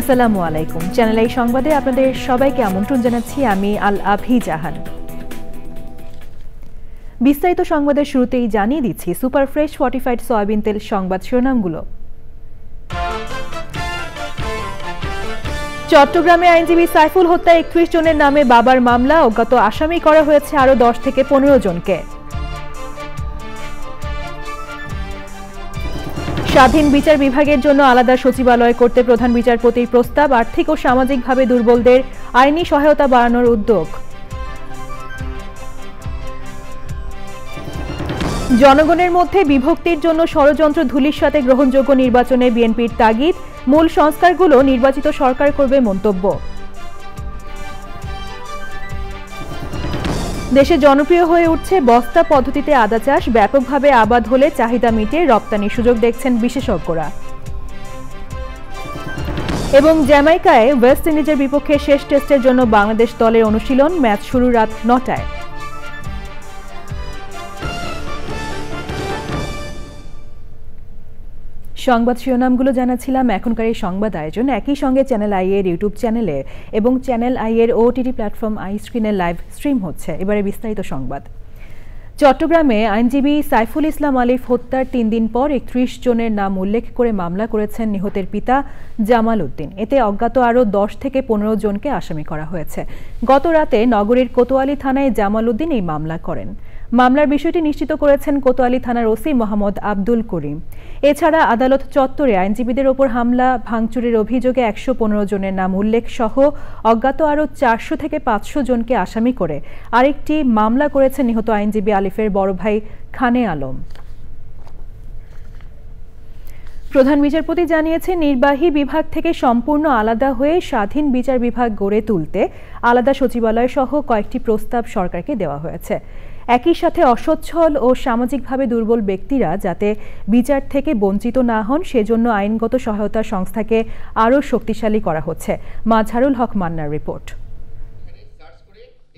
আসসালামু আলাইকুম। Channel I সংবাদে আপনাদের সবাইকে আমন্ত্রণ জানাচ্ছি আমি আল আভি জাহান। বিস্তারিত সংবাদের শুরুতেই জানিয়ে দিচ্ছি সুপার ফ্রেশ ফর্টিফাইড সয়াবিন তেল সংবাদ শিরোনামগুলো। চট্টগ্রামে আইনজীবী সাইফুল হত্যা ৩১ জনের নামে বাবার মামলা, অজ্ঞাত আসামি করা হয়েছে আরও ১০ থেকে ১৫ জনকে। স্বাধীন বিচার বিভাগের জন্য আলাদা সচিবালয় করতে প্রধান বিচারপতির প্রস্তাব, আর্থিক ও সামাজিকভাবে দুর্বলদের আইনি সহায়তা বাড়ানোর উদ্যোগ। জনগণের মধ্যে বিভক্তির জন্য ষড়যন্ত্র ধূলিসাতে গ্রহণযোগ্য নির্বাচনে বিএনপির তাগিদ, মূল সংস্কারগুলো নির্বাচিত সরকার করবে মন্তব্য। দেশে জনপ্রিয় হয়ে উঠছে বস্তা পদ্ধতিতে আদা চাষ, ব্যাপকভাবে আবাদ হলে চাহিদা মিটিয়ে রপ্তানির সুযোগ দেখছেন বিশেষজ্ঞরা। এবং জ্যামাইকায় ওয়েস্ট ইন্ডিজের বিপক্ষে শেষ টেস্টের জন্য বাংলাদেশ দলের অনুশীলন, ম্যাচ শুরু রাত ৯টায়। সংবাদ শিরোনামগুলো জানাচ্ছিলাম। এখনকার এই সংবাদ আয়োজন একই সঙ্গে চ্যানেল আই এর ইউটিউব চ্যানেলে এবং চ্যানেল আই এর ওটিটি প্ল্যাটফর্ম আই স্ক্রিনে লাইভ স্ট্রিম হচ্ছে। এবারে বিস্তারিত সংবাদ। চট্টগ্রামে আইনজীবী সাইফুল ইসলাম আলিফ হত্যার ৩ দিন পর ৩১ জনের নাম উল্লেখ করে মামলা করেছেন নিহতের পিতা জামাল উদ্দিন। এতে অজ্ঞাত আরও ১০ থেকে ১৫ জনকে আসামি করা হয়েছে। গত রাতে নগরীর কোতোয়ালি থানায় জামাল উদ্দিন এই মামলা করেন। মামলার বিষয়টি নিশ্চিত করেছেন কোতোয়ালি থানার ওসি মোহাম্মদ আব্দুল করিম। এছাড়া আদালত চত্বরে আইনজীবীদের ওপর হামলা ভাঙচুরের অভিযোগে ১১৫ জনের নাম উল্লেখ সহ অজ্ঞাত আরও ৪০০ থেকে ৫০০ জনকে আসামি করে আরেকটি মামলা করেছেন নিহত আইনজীবী আলিফের বড় ভাই খানে আলম। প্রধান বিচারপতি জানিয়েছেন, নির্বাহী বিভাগ থেকে সম্পূর্ণ আলাদা হয়ে স্বাধীন বিচার বিভাগ গড়ে তুলতে আলাদা সচিবালয় সহ কয়েকটি প্রস্তাব সরকারকে দেওয়া হয়েছে। একই সাথে অসচ্ছল ও সামাজিকভাবে দুর্বল ব্যক্তিরা যাতে বিচার থেকে বঞ্চিত না হন সেজন্য আইনগত সহায়তা সংস্থাকে আরও শক্তিশালী করা হচ্ছে। মাজহারুল হক মান্নার রিপোর্ট।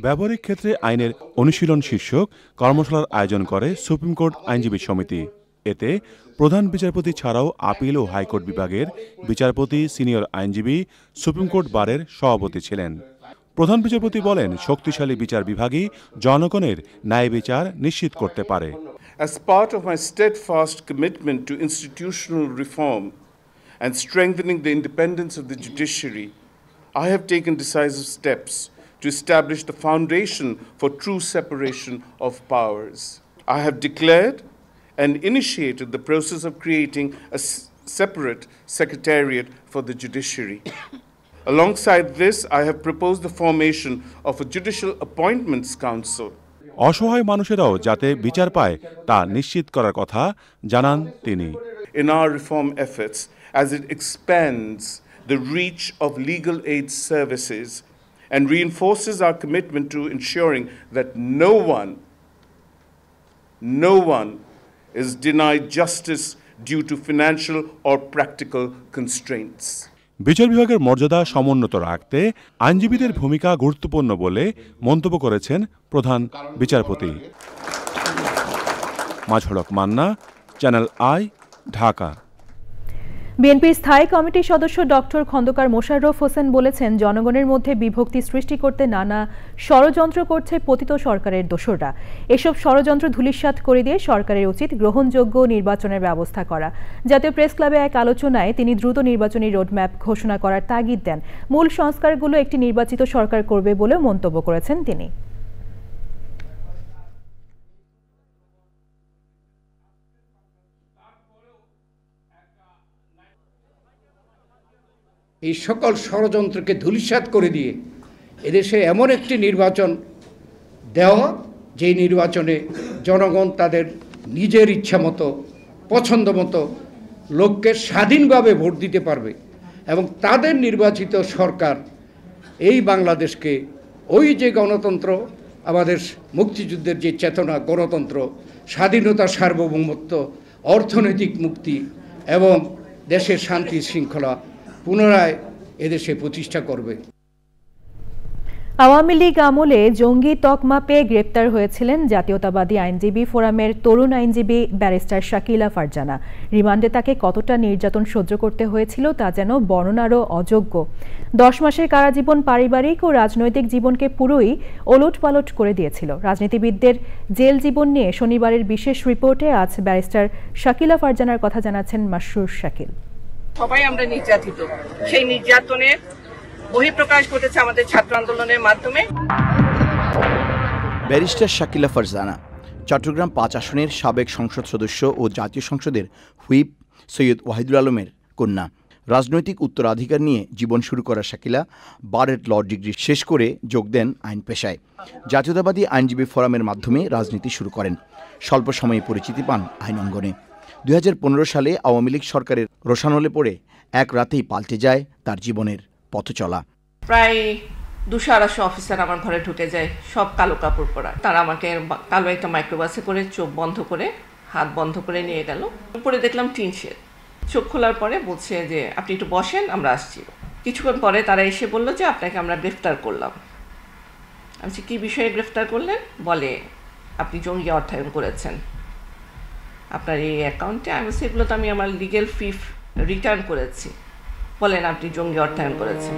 ব্যবহারিক ক্ষেত্রে আইনের অনুশীলন শীর্ষক কর্মশালার আয়োজন করে সুপ্রিম কোর্ট আইনজীবী সমিতি। এতে প্রধান বিচারপতি ছাড়াও আপিল ও হাইকোর্ট বিভাগের বিচারপতি, সিনিয়র আইনজীবী, সুপ্রিম কোর্ট বারের সভাপতি ছিলেন। প্রধান বিচারপতি বলেন, শক্তিশালী বিচার বিভাগই জনগণের ন্যায় বিচার নিশ্চিত করতে পারে। As part of my steadfast commitment to institutional reform and strengthening the independence of the judiciary, I have taken decisive steps to establish the foundation for true separation of powers. I have declared and initiated the process of creating a separate secretariat for the judiciary. Alongside this, I have proposed the formation of a Judicial Appointments Council. অসহায় মানুষেরাও যাতে বিচার পায় তা নিশ্চিত করার কথা জানান তিনি। In our reform efforts, as it expands the reach of legal aid services and reinforces our commitment to ensuring that no one is denied justice due to financial or practical constraints. বিচার বিভাগের মর্যাদা সমুন্নত রাখতে আইনজীবীদের ভূমিকা গুরুত্বপূর্ণ বলে মন্তব্য করেছেন প্রধান বিচারপতি। মাজহারুল হক মান্না, চ্যানেল আই, ঢাকা। বিএনপির স্থায়ী কমিটির সদস্য ডক্টর খন্দকার মোশাররফ হোসেন বলেছেন, জনগণের মধ্যে বিভক্তি সৃষ্টি করতে নানা ষড়যন্ত্র করছে পতিত সরকারের দোসররা। এসব ষড়যন্ত্র ধূলিসাৎ করে দিয়ে সরকারের উচিত গ্রহণযোগ্য নির্বাচনের ব্যবস্থা করা। জাতীয় প্রেস ক্লাবে এক আলোচনায় তিনি দ্রুত নির্বাচনী রোডম্যাপ ঘোষণা করার তাগিদ দেন। মূল সংস্কারগুলো একটি নির্বাচিত সরকার করবে বলেও মন্তব্য করেছেন তিনি। এই সকল ষড়যন্ত্রকে ধূলিসাৎ করে দিয়ে এদেশে এমন একটি নির্বাচন দেওয়া, যেই নির্বাচনে জনগণ তাদের নিজের ইচ্ছা মতো, পছন্দ মতো লোককে স্বাধীনভাবে ভোট দিতে পারবে এবং তাদের নির্বাচিত সরকার এই বাংলাদেশকে ওই যে গণতন্ত্র, আমাদের মুক্তিযুদ্ধের যে চেতনা, গণতন্ত্র, স্বাধীনতা, সার্বভৌমত্ব, অর্থনৈতিক মুক্তি এবং দেশের শান্তি শৃঙ্খলা পুনরায় এদেশে প্রতিষ্ঠা করবে। আওয়ামী লীগ আমলে জঙ্গি তকমা পেয়ে গ্রেপ্তার হয়েছিলেন জাতীয়তাবাদী আইনজীবী ফোরামের তরুণ আইনজীবী ব্যারিস্টার শাকিলা ফারজানা। রিমান্ডে তাকে কতটা নির্যাতন সহ্য করতে হয়েছিল তা যেন বর্ণনারও অযোগ্য। 10 মাসের কারাজীবন পারিবারিক ও রাজনৈতিক জীবনকে পুরোই ওলটপালট করে দিয়েছিল। রাজনীতিবিদদের জেল জীবন নিয়ে শনিবারের বিশেষ রিপোর্টে আজ ব্যারিস্টার শাকিলা ফারজানার কথা জানাচ্ছেন মাসরুর শাকিল। সবাই আমরা নির্যাতিত, সেই নির্যাতনের বহিঃপ্রকাশ ঘটেছে আমাদের ছাত্র আন্দোলনের মাধ্যমে। ব্যারিস্টার শাকিলা ফারজানা চট্টগ্রাম 5 আসনের সাবেক সংসদ সদস্য ও জাতীয় সংসদের হুইপ সৈয়দ ওয়াহিদুল আলমের কন্যা। রাজনৈতিক উত্তরাধিকার নিয়ে জীবন শুরু করা শাকিলা বারেট ল ডিগ্রি শেষ করে যোগ দেন আইন পেশায়। জাতীয়তাবাদী আইনজীবী ফোরামের মাধ্যমে রাজনীতি শুরু করেন। স্বল্প সময়ে পরিচিতি পান আইন অঙ্গনে। 2015 সালে আওয়ামী লীগ সরকারের রোষানলে পড়ে এক রাতেই পাল্টে যায় তার জীবনের পথ চলা। প্রায় 200-250 অফিসার আমার ঘরে ঢুকে যায়, সব কালো কাপড় পরা। তারা আমাকে কালো একটা মাইক্রোবাসে করে চোখ বন্ধ করে হাত বন্ধ করে নিয়ে গেল। উপরে দেখলাম টিন শেড। চোখ খোলার পরে বলছে যে আপনি একটু বসেন, আমরা আসছি। কিছুক্ষণ পরে তারা এসে বলল যে আপনাকে আমরা গ্রেফতার করলাম। আমি বলছি কী বিষয়ে গ্রেফতার করলেন? বলে আপনি জঙ্গি অর্থায়ন করেছেন আপনার এই অ্যাকাউন্টে। আমি বলছি এগুলো তো আমি আমার লিগেল ফি রিটার্ন করেছি। বলেন আপনি জঙ্গি অর্থায়ন করেছেন।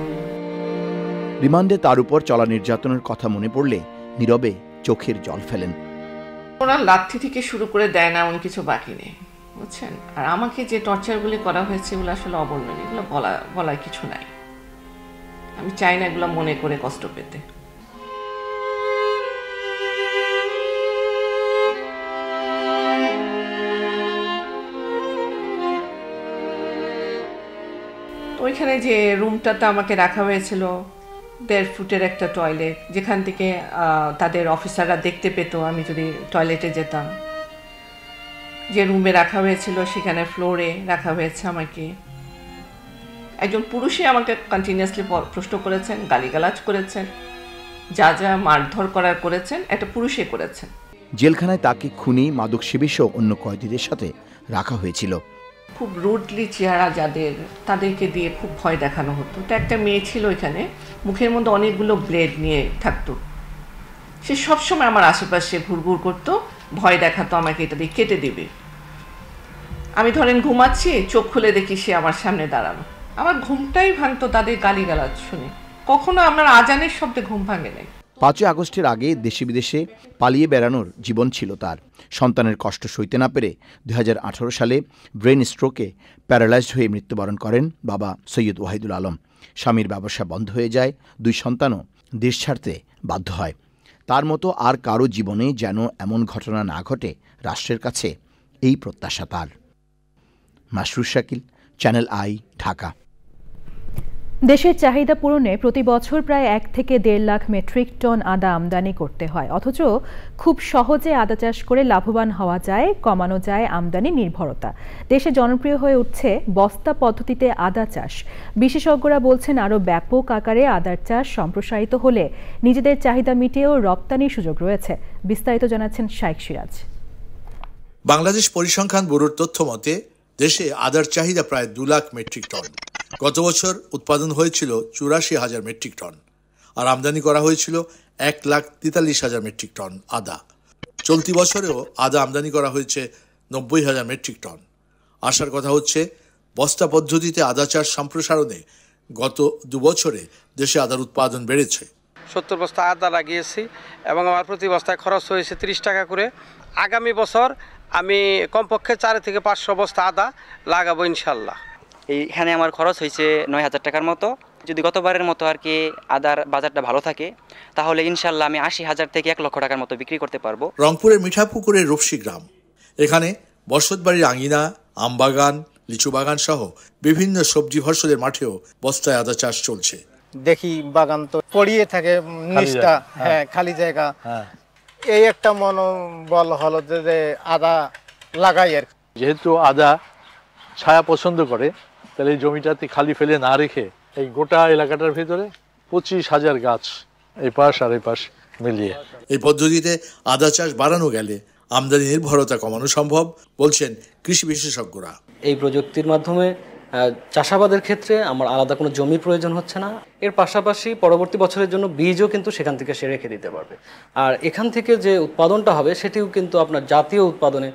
রিমান্ডে তার উপর চলা নির্যাতনের কথা মনে পড়লে নীরবে চোখের জল ফেলেন। ওরা লাঠি থেকে শুরু করে দেয় না এমন কিছু বাকি নেই, বুঝছেন। আর আমাকে যে টর্চারগুলি করা হয়েছে এগুলো আসলে অবর্ণনীয়, এগুলো বলার কিছু নাই। আমি চাই না এগুলো মনে করে কষ্ট পেতে। ওইখানে যে রুমটাতে আমাকে রাখা হয়েছিল 1.5 ফুটের একটা টয়লেট, যেখান থেকে তাদের অফিসাররা দেখতে পেত আমি যদি টয়লেটে যেতাম। যে রুমে রাখা হয়েছিল সেখানে ফ্লোরে রাখা হয়েছে আমাকে। একজন পুরুষে আমাকে কন্টিনিউয়াসলি প্রশ্ন করেছেন, গালিগালাজ করেছেন, যা যা মারধর করার করেছেন একটা পুরুষে করেছেন। জেলখানায় তাকে খুনি, মাদক সেবী সহ অন্য কয়েদিদের সাথে রাখা হয়েছিল। খুব রুডলি চেহারা যাদের, তাদেরকে দিয়ে খুব ভয় দেখানো হতো। তো একটা মেয়ে ছিল এখানে, মুখের মধ্যে অনেকগুলো ব্লেড নিয়ে থাকতো। সে সবসময় আমার আশেপাশে ঘুরঘুর করতো, ভয় দেখাতো আমাকে এটা দিয়ে কেটে দেবে। আমি ধরেন ঘুমাচ্ছি, চোখ খুলে দেখি সে আমার সামনে দাঁড়ানো। আমার ঘুমটাই ভাঙতো তাদের গালিগালাজ শুনে। কখনো আমার আজানের শব্দে ঘুম ভাঙে নাই। 5 আগস্টের আগে দেশে বিদেশে পালিয়ে বেড়ানোর জীবন ছিল তার। সন্তানের কষ্ট সইতে না পেরে 2018 সালে ব্রেন স্ট্রোকে প্যারালাইজড হয়ে মৃত্যুবরণ করেন বাবা সৈয়দ ওয়াহিদুল আলম। স্বামীর ব্যবসা বন্ধ হয়ে যায়, 2 সন্তানও দেশ ছাড়তে বাধ্য হয়। তার মতো আর কারো জীবনে যেন এমন ঘটনা না ঘটে, রাষ্ট্রের কাছে এই প্রত্যাশা তার। Masrur Shakil, channel I, Dhaka. দেশের চাহিদা পূরণে প্রতি বছর প্রায় 1 থেকে 1.5 লাখ মেট্রিক টন আদা আমদানি করতে হয়। অথচ খুব সহজে আদা চাষ করে লাভবান হওয়া যায়, কমানো যায় আমদানি নির্ভরতা। দেশে জনপ্রিয় হয়ে উঠছে বস্তা পদ্ধতিতে আদা চাষ। বিশেষজ্ঞরা বলছেন আরও ব্যাপক আকারে আদার চাষ সম্প্রসারিত হলে নিজেদের চাহিদা মিটিয়েও রপ্তানির সুযোগ রয়েছে। বিস্তারিত জানাচ্ছেন শাইখ সিরাজ। বাংলাদেশ পরিসংখ্যান ব্যুরোর তথ্য মতে দেশে আদার চাহিদা প্রায় 2 লাখ মেট্রিক টন। গত বছর উৎপাদন হয়েছিল 84,000 মেট্রিক টন আর আমদানি করা হয়েছিল 1,43,000 মেট্রিক টন আদা। চলতি বছরেও আদা আমদানি করা হয়েছে 90,000 মেট্রিক টন। আশার কথা হচ্ছে বস্তা পদ্ধতিতে আদা চাষ সম্প্রসারণে গত 2 বছরে দেশে আদার উৎপাদন বেড়েছে। 70 বস্তা আদা লাগিয়েছি এবং আমার প্রতি বস্তায় খরচ হয়েছে 30 টাকা করে। আগামী বছর আমি কমপক্ষে 4 থেকে 500 বস্তা আদা লাগাবো ইনশাল্লাহ। এইখানে আমার খরচ হয়েছে 9,000 টাকার মতো। যদি গতবারের মতো আর কি আদার বাজারটা ভালো থাকে তাহলে ইনশাল্লাহ আমি 80,000 থেকে 1 লক্ষ টাকার মতো বিক্রি করতে পারবো। রংপুরের মিঠাপুকুরের রূপসী গ্রাম, এখানে বসতবাড়ির আঙিনা, আমবাগান, লিচু বাগান সহ বিভিন্ন সবজি ফসলের মাঠেও বস্তায় আদা চাষ চলছে। দেখি বাগান তো পড়িয়ে থাকে, নিচটা খালি জায়গা। এই একটা মনোবল হলো যে আদা লাগাই। আর যেহেতু আদা ছায়া পছন্দ করে, তাহলে এই জমিটাতে খালি ফেলে না রেখে এই গোটা এলাকাটার ভিতরে 25,000 গাছ এই পাশ আর এই পাশ মিলিয়ে। এই পদ্ধতিতে আদা চাষ বাড়ানো গেলে আমদানি নির্ভরতা কমানো সম্ভব বলছেন কৃষি বিশেষজ্ঞরা। এই প্রযুক্তির মাধ্যমে চাষাবাদের ক্ষেত্রে আমার আলাদা কোনো জমির প্রয়োজন হচ্ছে না। এর পাশাপাশি পরবর্তী বছরের জন্য বীজও কিন্তু সেখান থেকে সে রেখে দিতে পারবে। আর এখান থেকে যে উৎপাদনটা হবে সেটিও কিন্তু আপনার জাতীয় উৎপাদনে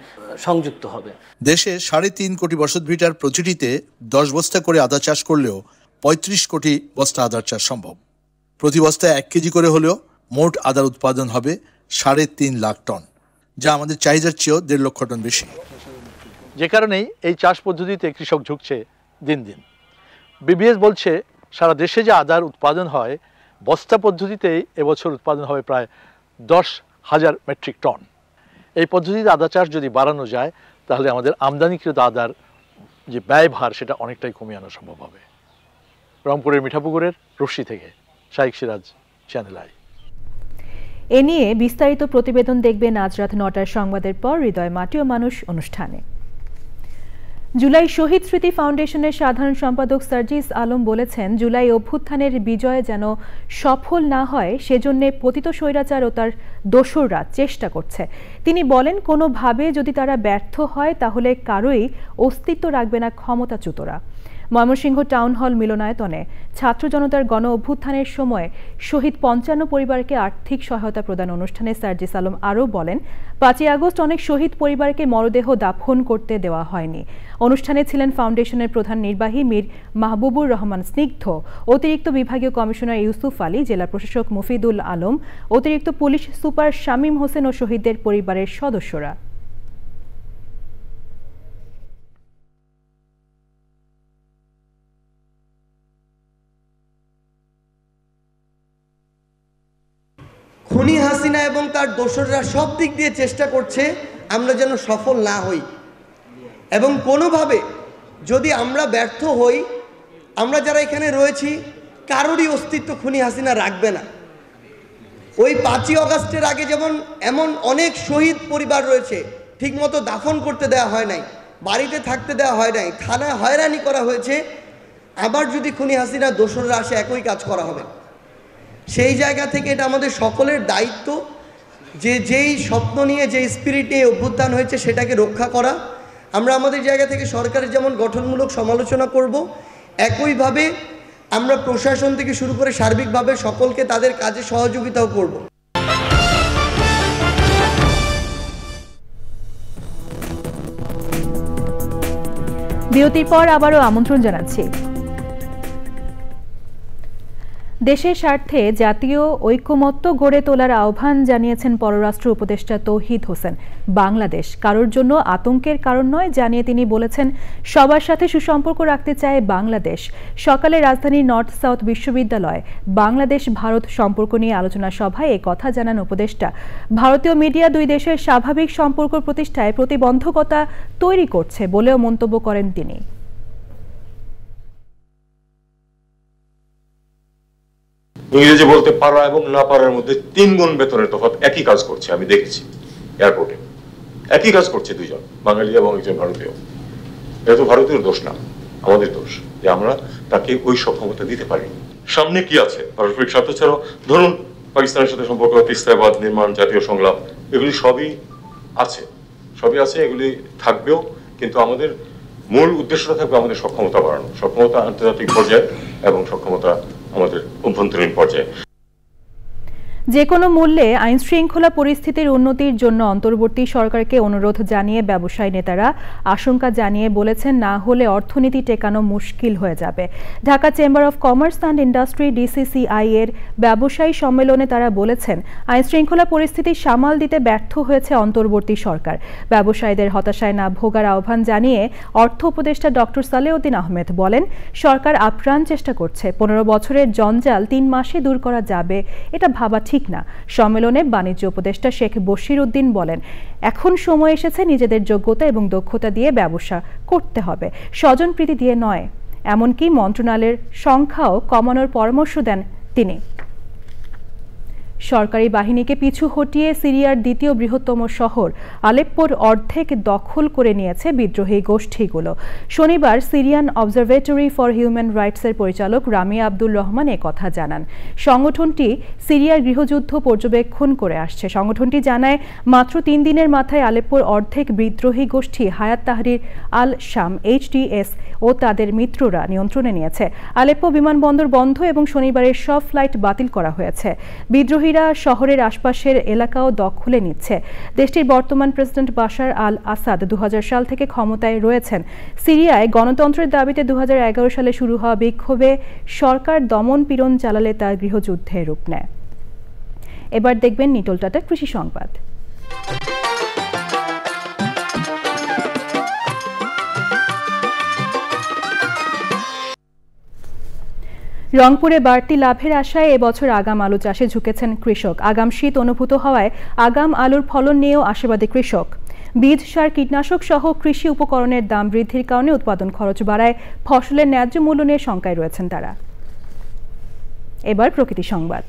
সংযুক্ত হবে। দেশে 3.5 কোটি বসত ভিটার প্রতিটিতে 10 বস্তা করে আদা চাষ করলেও 35 কোটি বস্তা আদার চাষ সম্ভব। প্রতি বস্তায় 1 কেজি করে হলেও মোট আদার উৎপাদন হবে 3.5 লাখ টন, যা আমাদের চাহিদার চেয়েও 1.5 লক্ষ টন বেশি। যে কারণেই এই চাষ পদ্ধতিতে কৃষক ঝুঁকছে দিন দিন। বিবিএস বলছে সারা দেশে যে আদার উৎপাদন হয় বস্তা পদ্ধতিতেই এবছর উৎপাদন হবে প্রায় 10,000 মেট্রিক টন। এই পদ্ধতিতে আদা চাষ যদি বাড়ানো যায় তাহলে আমাদের আমদানিকৃত আদার যে ব্যয়ভার সেটা অনেকটাই কমিয়ে আনা সম্ভব হবে। রংপুরের মিঠাপুকুরের রশি থেকে শাইখ সিরাজ, চ্যানেল আই। এ নিয়ে বিস্তারিত প্রতিবেদন দেখবেন আজ রাত 9টার সংবাদের পর হৃদয় মাটি ও মানুষ অনুষ্ঠানে। জুলাই শহীদ স্মৃতি ফাউন্ডেশনের সাধারণ সম্পাদক সার্জিস আলম বলেছেন, জুলাই অভ্যুত্থানের বিজয় যেন সফল না হয় সেজন্য পতিত স্বৈরাচার ও তার দোসররা চেষ্টা করছে। তিনি বলেন, কোনোভাবে যদি তারা ব্যর্থ হয় তাহলে কারোই অস্তিত্ব রাখবে না ক্ষমতাচ্যুতরা। ময়মনসিংহ টাউন হল মিলনায়তনে ছাত্র জনতার গণ অভ্যুত্থানের সময় শহীদ 55 পরিবারকে আর্থিক সহায়তা প্রদান অনুষ্ঠানে সার্জিস আলম আরও বলেন, 5ই আগস্ট অনেক শহীদ পরিবারকে মরদেহ দাফন করতে দেওয়া হয়নি। অনুষ্ঠানে ছিলেন ফাউন্ডেশনের প্রধান নির্বাহী মীর মাহবুবুর রহমান স্নিগ্ধ, অতিরিক্ত বিভাগীয় কমিশনার ইউসুফ আলী, জেলা প্রশাসক মুফিদুল আলম, অতিরিক্ত পুলিশ সুপার শামীম হোসেন ও শহীদদের পরিবারের সদস্যরা। খুনি হাসিনা এবং তার দোসররা সব দিক দিয়ে চেষ্টা করছে আমরা যেন সফল না হই, এবং কোনোভাবে যদি আমরা ব্যর্থ হই, আমরা যারা এখানে রয়েছি কারোরই অস্তিত্ব খুনি হাসিনা রাখবে না। ওই 5ই আগস্টের আগে যেমন এমন অনেক শহীদ পরিবার রয়েছে ঠিকমতো দাফন করতে দেওয়া হয় নাই, বাড়িতে থাকতে দেওয়া হয় নাই, থানায় হয়রানি করা হয়েছে, আবার যদি খুনি হাসিনা দোসররা আসে একই কাজ করা হবে। সেই জায়গা থেকে এটা আমাদের সকলের দায়িত্ব যে যেই স্বপ্ন নিয়ে যে স্পিরিট নিয়ে অভ্যুত্থান হয়েছে সেটাকে রক্ষা করা। আমরা আমাদের জায়গা থেকে সরকারের যেমন গঠনমূলক সমালোচনা করব, একইভাবে আমরা প্রশাসন থেকে শুরু করে সার্বিকভাবে সকলকে তাদের কাজে সহযোগিতাও করব। বিরতির পর আবারও আমন্ত্রণ জানাচ্ছি। দেশের স্বার্থে জাতীয় ঐক্যমত্য গড়ে তোলার আহ্বান জানিয়েছেন পররাষ্ট্র উপদেষ্টা তৌহিদ হোসেন। বাংলাদেশ কারোর জন্য আতঙ্কের কারণ নয় জানিয়ে তিনি বলেছেন, সবার সাথে সুসম্পর্ক রাখতে চায় বাংলাদেশ। সকালে রাজধানীর নর্থ সাউথ বিশ্ববিদ্যালয় বাংলাদেশ ভারত সম্পর্ক নিয়ে আলোচনা সভায় এ কথা জানান উপদেষ্টা। ভারতীয় মিডিয়া দুই দেশের স্বাভাবিক সম্পর্ক প্রতিষ্ঠায় প্রতিবন্ধকতা তৈরি করছে বলেও মন্তব্য করেন তিনি। ইংরেজি বলতে পারা এবং না পারার মধ্যে 3 গুণ বেতনের তফাৎ। একই কাজ করছে, আমি দেখেছি এয়ারপোর্টে একই কাজ করছে দুইজন, বাঙালি এবং একজন ভারতীয়। এটা তো ভারতীয় দোষ না, আমাদের দোষ যে আমরা তাকে ওই সক্ষমতা দিতে পারিনি। সামনে কি আছে পারস্পরিক স্বার্থ ছাড়াও, ধরুন পাকিস্তানের সাথে সম্পর্ক, তিস্তাবাদ নির্মাণ, জাতীয় সংলাপ, এগুলি সবই আছে, এগুলি থাকবেও, কিন্তু আমাদের মূল উদ্দেশ্যটা থাকবে আমাদের সক্ষমতা বাড়ানো, সক্ষমতা আন্তর্জাতিক পর্যায়ে এবং সক্ষমতা আমাদের অভ্যন্তরীণ পর্যায়ে। যে কোনো মূল্যে আইন শৃঙ্খলা পরিস্থিতির উন্নতির জন্য অন্তর্বর্তী সরকারকে অনুরোধ জানিয়ে ব্যবসায়ী নেতারা আশঙ্কা জানিয়ে বলেছেন, না হলে অর্থনীতি টেকানো মুশকিল হয়ে যাবে। Dhaka chamber of commerce and industry DCCI এর ব্যবসায়ী সম্মেলনে তারা বলেছেন, আইন শৃঙ্খলা পরিস্থিতি সামাল দিতে ব্যর্থ হয়েছে অন্তর্বর্তী সরকার। ব্যবসায়ীদের হতাশায় না ভোগার আহ্বান জানিয়ে অর্থ উপদেষ্টা ডক্টর সালেউদ্দিন আহমেদ বলেন, সরকার আপ্রাণ চেষ্টা করছে। 15 বছরের জঞ্জাল 3 মাসে দূর করা যাবে, এটা ভাবা ঠিক না। সম্মেলনে বাণিজ্য উপদেষ্টা শেখ বশির উদ্দিন বলেন, এখন সময় এসেছে নিজেদের যোগ্যতা এবং দক্ষতা দিয়ে ব্যবসা করতে হবে, স্বজনপ্রীতি দিয়ে নয়। এমনকি মন্ত্রণালয়ের সংখ্যাও কমানোর পরামর্শ দেন তিনি। সরকারি বাহিনীকে পিছু হটিয়ে সিরিয়ার দ্বিতীয় বৃহত্তম শহর আলেপ্পোর অর্ধেক দখল করে নিয়েছে বিদ্রোহী গোষ্ঠীগুলো। শনিবার সিরিয়ান অবজারভেটরি ফর হিউম্যান রাইটসের পরিচালক রামিয়া আব্দুল রহমান কথা জানান। সংগঠনটি সিরিয়ার গৃহযুদ্ধ পর্যবেক্ষণ করে আসছে। সংগঠনটি জানায় মাত্র 3 দিনের মাথায় আলেপ্পোর অর্ধেক বিদ্রোহী গোষ্ঠী হায়াত তাহরির আল শাম HTS ও তাদের মিত্ররা নিয়ন্ত্রণে নিয়েছে। আলেপ্পো বিমানবন্দর বন্ধ এবং শনিবারের সব ফ্লাইট বাতিল করা হয়েছে। বিদ্রোহীরা শহরের আশপাশের এলাকাও দখলে নিচ্ছে। দেশটির বর্তমান প্রেসিডেন্ট বাশার আল আসাদ 2000 সাল থেকে ক্ষমতায় রয়েছেন। সিরিয়ায় গণতন্ত্রের দাবিতে 2011 সালে শুরু হওয়া বিক্ষোভে সরকার দমন পীড়ন চালালে তা গৃহযুদ্ধের রূপ নেয়। এবার দেখবেন নিটোল টাটার কৃষি সংবাদ। রংপুরে বাড়তি লাভের আশায় এবছর আগাম আলু চাষে ঝুঁকেছেন কৃষক। আগাম শীত অনুভূত হওয়ায় আগাম আলুর ফলন নিয়েও আশাবাদী কৃষক। বীজ, সার, কীটনাশক সহ কৃষি উপকরণের দাম বৃদ্ধির কারণে উৎপাদন খরচ বাড়ায় ফসলের ন্যায্য মূল্য নিয়ে শঙ্কায় রয়েছেন তারা। এবার প্রকৃতি সংবাদ।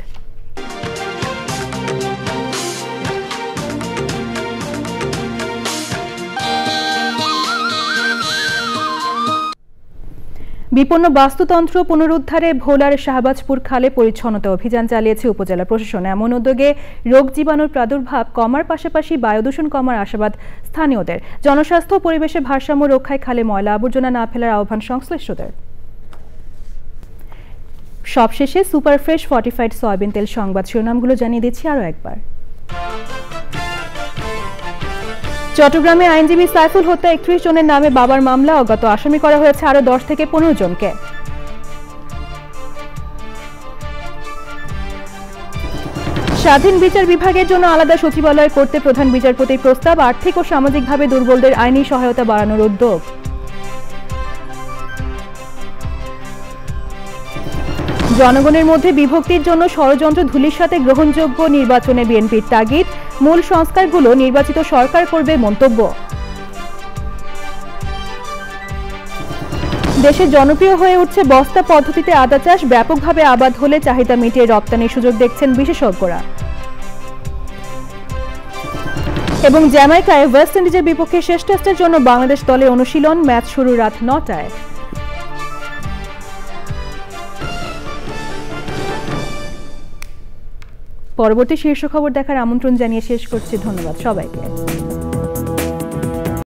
বিপন্ন বাস্তুতন্ত্র পুনরুদ্ধারে ভোলার শাহবাজপুর খালে পরিচ্ছন্নতা অভিযান চালিয়েছে উপজেলা প্রশাসন। এমন উদ্যোগে রোগ জীবাণুর প্রাদুর্ভাব কমার পাশাপাশি বায়ুদূষণ কমার আশাবাদ স্থানীয়দের। জনস্বাস্থ্য ও পরিবেশের ভারসাম্য রক্ষায় খালে ময়লা আবর্জনা না ফেলার আহ্বান সংশ্লিষ্টদের। সবশেষে সুপার ফ্রেশ ফর্টিফাইড সয়াবিন তেল সংবাদ শিরোনামগুলো জানিয়ে দিচ্ছি আরও একবার। চট্টগ্রামে আইনজীবী সাইফুল হত্যা 31 জনের নামে বাবার মামলা, অজ্ঞাত আসামি করা হয়েছে আরো 10 থেকে 15 জনকে। স্বাধীন বিচার বিভাগের জন্য আলাদা সচিবালয় করতে প্রধান বিচারপতির প্রস্তাব, আর্থিক ও সামাজিকভাবে দুর্বলদের আইনি সহায়তা বাড়ানোর উদ্যোগ। জনগণের মধ্যে বিভক্তির জন্য ষড়যন্ত্র ধূলিসাতে গ্রহণযোগ্য নির্বাচনে বিএনপির তাগিদ, মূল সংস্কারগুলো নির্বাচিত সরকার করবে মন্তব্য। দেশে জনপ্রিয় হয়ে উঠছে বস্তা পদ্ধতিতে আদা চাষ, ব্যাপকভাবে আবাদ হলে চাহিদা মিটিয়ে রপ্তানির সুযোগ দেখছেন বিশেষজ্ঞরা। এবং জ্যামাইকায় ওয়েস্ট ইন্ডিজের বিপক্ষে শেষ টেস্টের জন্য বাংলাদেশ দলের অনুশীলন, ম্যাচ শুরু রাত 9টায়। পরবর্তী শীর্ষ খবর দেখার আমন্ত্রণ জানিয়ে শেষ করছি। ধন্যবাদ সবাইকে।